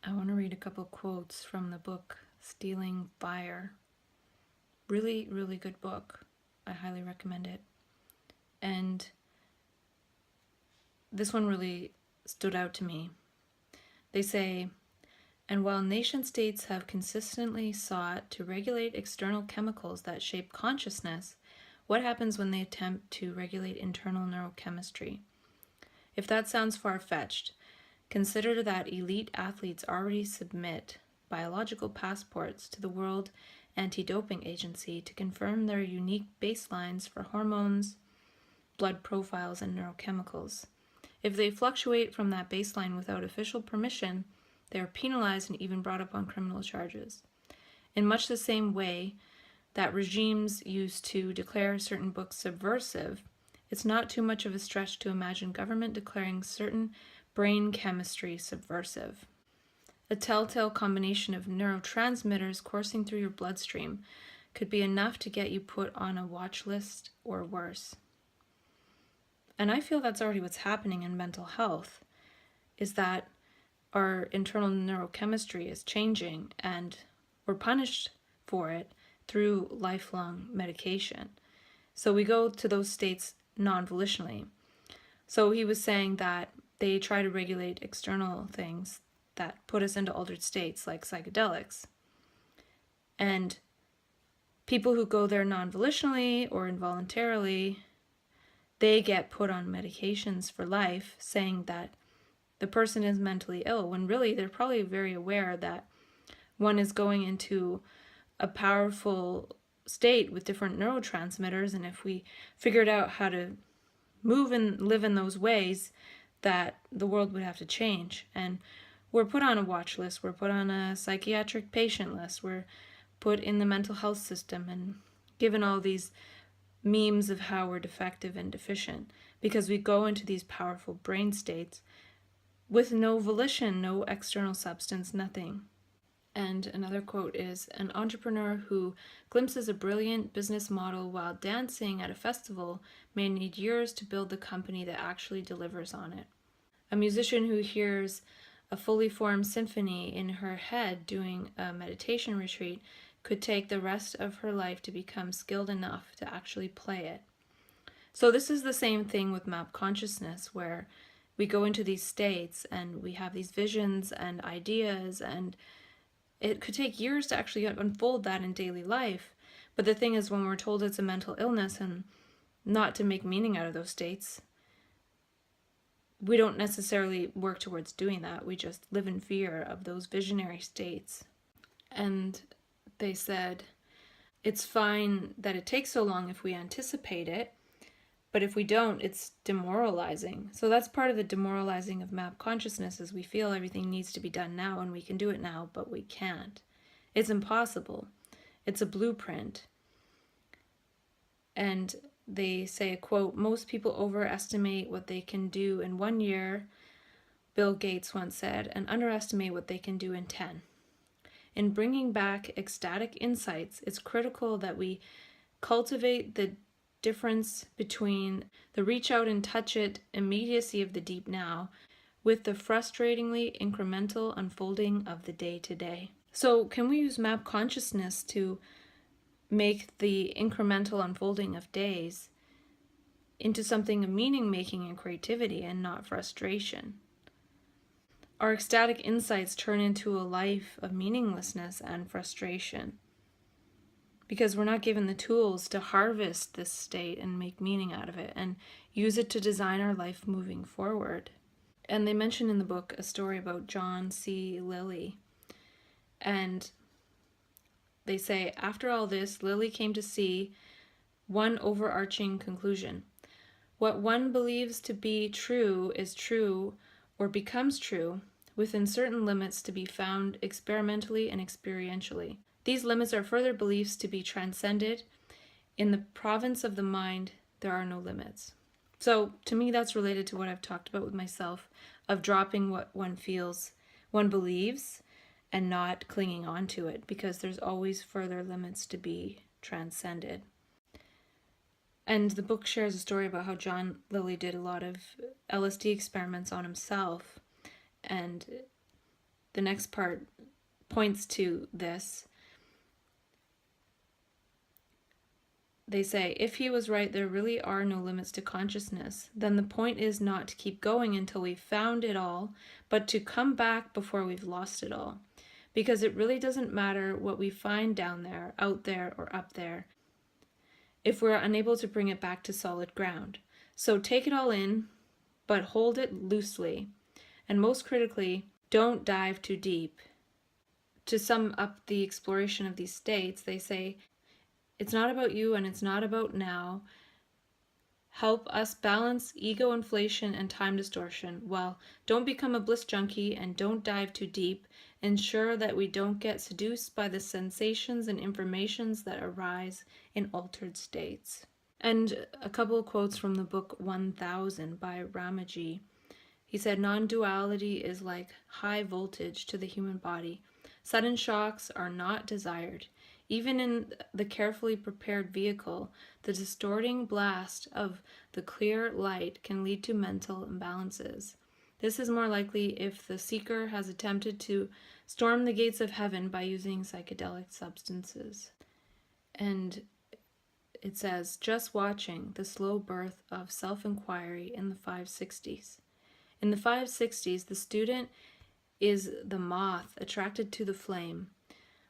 I want to read a couple quotes from the book Stealing Fire. Really, really good book. I highly recommend it. And this one really stood out to me. They say, and while nation states have consistently sought to regulate external chemicals that shape consciousness, what happens when they attempt to regulate internal neurochemistry? If that sounds far-fetched, consider that elite athletes already submit biological passports to the World Anti-Doping Agency to confirm their unique baselines for hormones, blood profiles, and neurochemicals. If they fluctuate from that baseline without official permission, they are penalized and even brought up on criminal charges. In much the same way that regimes used to declare certain books subversive, it's not too much of a stretch to imagine government declaring certain brain chemistry subversive. A telltale combination of neurotransmitters coursing through your bloodstream could be enough to get you put on a watch list or worse. And I feel that's already what's happening in mental health, is that our internal neurochemistry is changing and we're punished for it through lifelong medication. So we go to those states non-volitionally. So he was saying that they try to regulate external things that put us into altered states like psychedelics. And people who go there non-volitionally or involuntarily, they get put on medications for life, saying that the person is mentally ill, when really they're probably very aware that one is going into a powerful state with different neurotransmitters, and if we figured out how to move and live in those ways, that the world would have to change. And we're put on a watch list, we're put on a psychiatric patient list, we're put in the mental health system and given all these memes of how we're defective and deficient because we go into these powerful brain states with no volition, no external substance, nothing. And another quote is, an entrepreneur who glimpses a brilliant business model while dancing at a festival may need years to build the company that actually delivers on it. A musician who hears a fully formed symphony in her head doing a meditation retreat could take the rest of her life to become skilled enough to actually play it. So this is the same thing with map consciousness, where we go into these states and we have these visions and ideas, and it could take years to actually unfold that in daily life. But the thing is, when we're told it's a mental illness and not to make meaning out of those states, we don't necessarily work towards doing that. We just live in fear of those visionary states. And they said, it's fine that it takes so long if we anticipate it, but if we don't, it's demoralizing. So that's part of the demoralizing of map consciousness, is we feel everything needs to be done now and we can do it now, but we can't. It's impossible. It's a blueprint. And they say, quote, most people overestimate what they can do in 1 year, Bill Gates once said, and underestimate what they can do in 10. In bringing back ecstatic insights, it's critical that we cultivate the difference between the reach out and touch it immediacy of the deep now with the frustratingly incremental unfolding of the day to day. So can we use map consciousness to make the incremental unfolding of days into something of meaning making and creativity and not frustration? Our ecstatic insights turn into a life of meaninglessness and frustration because we're not given the tools to harvest this state and make meaning out of it and use it to design our life moving forward. And they mention in the book a story about John C. Lilly. And they say, after all this, Lilly came to see one overarching conclusion. What one believes to be true is true or becomes true within certain limits to be found experimentally and experientially. These limits are further beliefs to be transcended. In the province of the mind, there are no limits. So to me, that's related to what I've talked about with myself, of dropping what one feels, one believes, and not clinging on to it, because there's always further limits to be transcended. And the book shares a story about how John Lilly did a lot of LSD experiments on himself, and the next part points to this. They say, if he was right, there really are no limits to consciousness. Then the point is not to keep going until we've found it all, but to come back before we've lost it all. Because it really doesn't matter what we find down there, out there, or up there, if we're unable to bring it back to solid ground. So take it all in, but hold it loosely. And most critically, don't dive too deep. To sum up the exploration of these states, they say, it's not about you and it's not about now. Help us balance ego inflation and time distortion. Well, don't become a bliss junkie and don't dive too deep. Ensure that we don't get seduced by the sensations and informations that arise in altered states. And a couple of quotes from the book 1000 by Ramaji. He said, non-duality is like high voltage to the human body. Sudden shocks are not desired. Even in the carefully prepared vehicle, the distorting blast of the clear light can lead to mental imbalances. This is more likely if the seeker has attempted to storm the gates of heaven by using psychedelic substances. And it says, just watching the slow birth of self-inquiry in the 560s. In the 560s, the student is the moth attracted to the flame,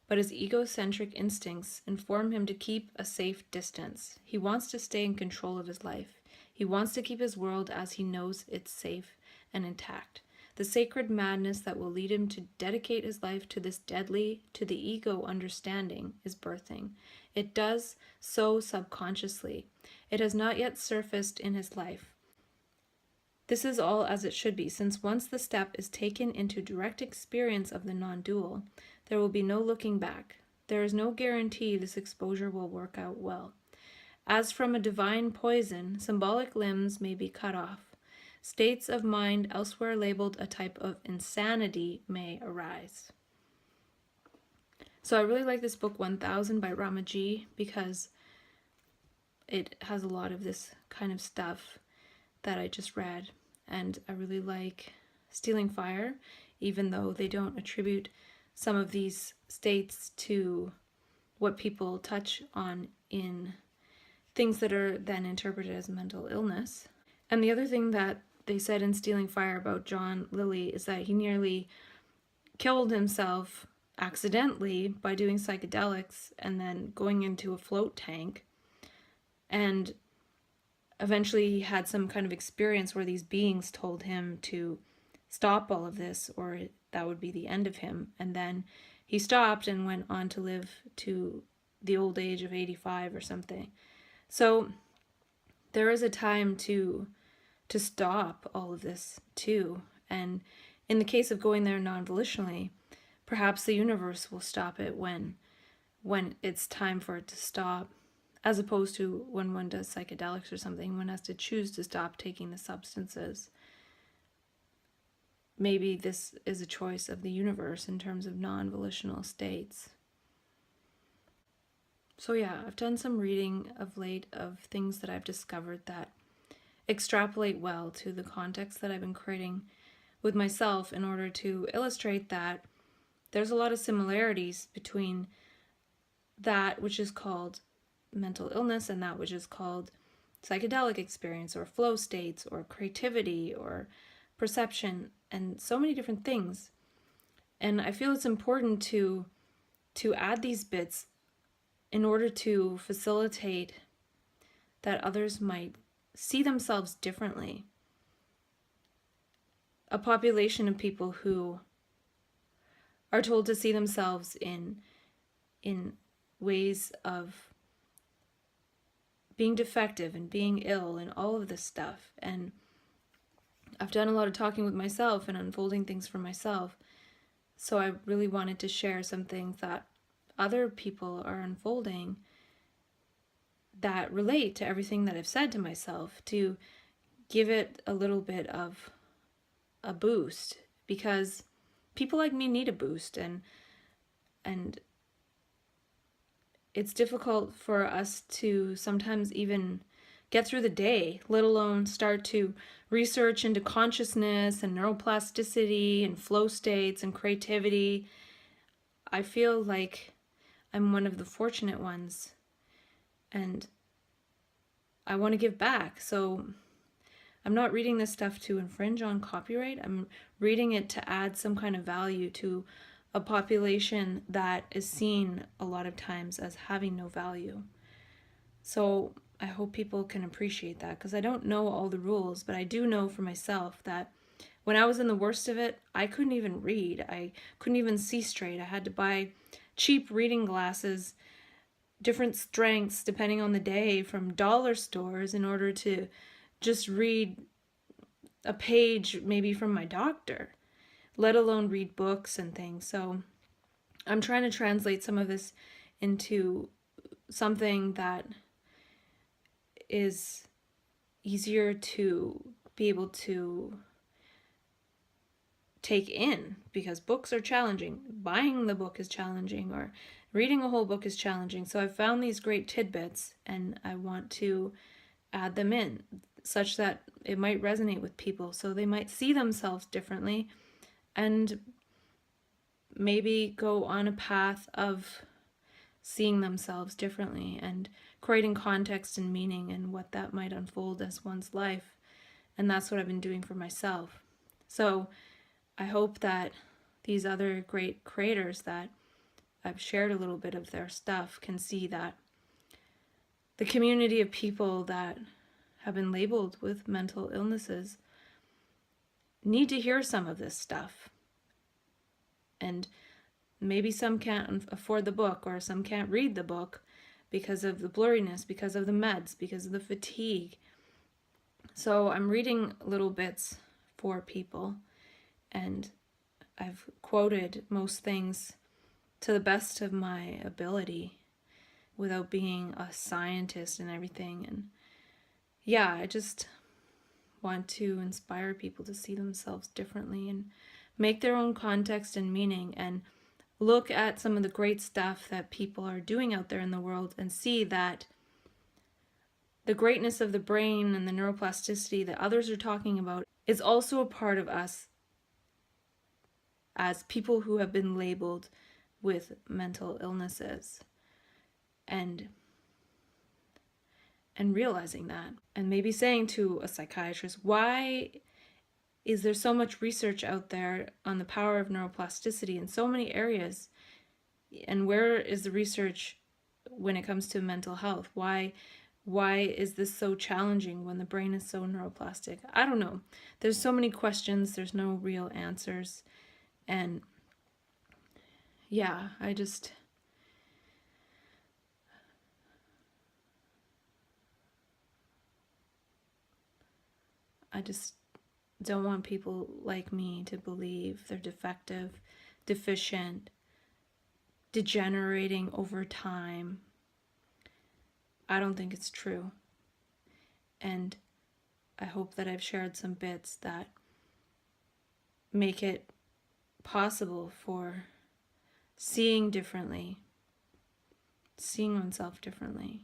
but his egocentric instincts inform him to keep a safe distance. He wants to stay in control of his life. He wants to keep his world as he knows it's safe and intact. The sacred madness that will lead him to dedicate his life to this deadly, to the ego understanding is birthing. It does so subconsciously. It has not yet surfaced in his life. This is all as it should be, since once the step is taken into direct experience of the non-dual, there will be no looking back. There is no guarantee this exposure will work out well. As from a divine poison, symbolic limbs may be cut off. States of mind elsewhere labeled a type of insanity may arise. So I really like this book 1000 by Ramaji because it has a lot of this kind of stuff that I just read, and I really like Stealing Fire, even though they don't attribute some of these states to what people touch on in things that are then interpreted as mental illness. And the other thing that they said in Stealing Fire about John Lilly is that he nearly killed himself accidentally by doing psychedelics and then going into a float tank, and eventually he had some kind of experience where these beings told him to stop all of this or that would be the end of him. And then he stopped and went on to live to the old age of 85 or something. So there is a time to stop all of this too. And in the case of going there non-volitionally, perhaps the universe will stop it when it's time for it to stop. As opposed to when one does psychedelics or something, one has to choose to stop taking the substances. Maybe this is a choice of the universe in terms of non-volitional states. So yeah, I've done some reading of late of things that I've discovered that extrapolate well to the context that I've been creating with myself in order to illustrate that there's a lot of similarities between that which is called mental illness and that which is called psychedelic experience or flow states or creativity or perception and so many different things. And I feel it's important to add these bits in order to facilitate that others might see themselves differently. A population of people who are told to see themselves in ways of being defective and being ill and all of this stuff. And I've done a lot of talking with myself and unfolding things for myself. So I really wanted to share some things that other people are unfolding that relate to everything that I've said to myself, to give it a little bit of a boost, because people like me need a boost, and it's difficult for us to sometimes even get through the day, let alone start to research into consciousness and neuroplasticity and flow states and creativity. I feel like I'm one of the fortunate ones, and I want to give back. So I'm not reading this stuff to infringe on copyright. I'm reading it to add some kind of value to a population that is seen a lot of times as having no value. So I hope people can appreciate that, because I don't know all the rules, but I do know for myself that when I was in the worst of it, I couldn't even read. I couldn't even see straight. I had to buy cheap reading glasses, different strengths depending on the day, from dollar stores in order to just read a page maybe from my doctor, let alone read books and things. So I'm trying to translate some of this into something that is easier to be able to take in, because books are challenging. Buying the book is challenging, or reading a whole book is challenging. So I've found these great tidbits, and I want to add them in such that it might resonate with people, so they might see themselves differently and maybe go on a path of seeing themselves differently and creating context and meaning and what that might unfold as one's life. And that's what I've been doing for myself. So I hope that these other great creators that I've shared a little bit of their stuff can see that the community of people that have been labeled with mental illnesses need to hear some of this stuff. And maybe some can't afford the book, or some can't read the book because of the blurriness, because of the meds, because of the fatigue. So I'm reading little bits for people, and I've quoted most things to the best of my ability without being a scientist and everything. And yeah, I just want to inspire people to see themselves differently and make their own context and meaning, and look at some of the great stuff that people are doing out there in the world and see that the greatness of the brain and the neuroplasticity that others are talking about is also a part of us as people who have been labeled with mental illnesses. And realizing that, and maybe saying to a psychiatrist, why is there so much research out there on the power of neuroplasticity in so many areas, and where is the research when it comes to mental health? Why is this so challenging when the brain is so neuroplastic? I don't know. There's so many questions, there's no real answers. And yeah, I just don't want people like me to believe they're defective, deficient, degenerating over time. I don't think it's true. And I hope that I've shared some bits that make it possible for seeing differently, seeing oneself differently.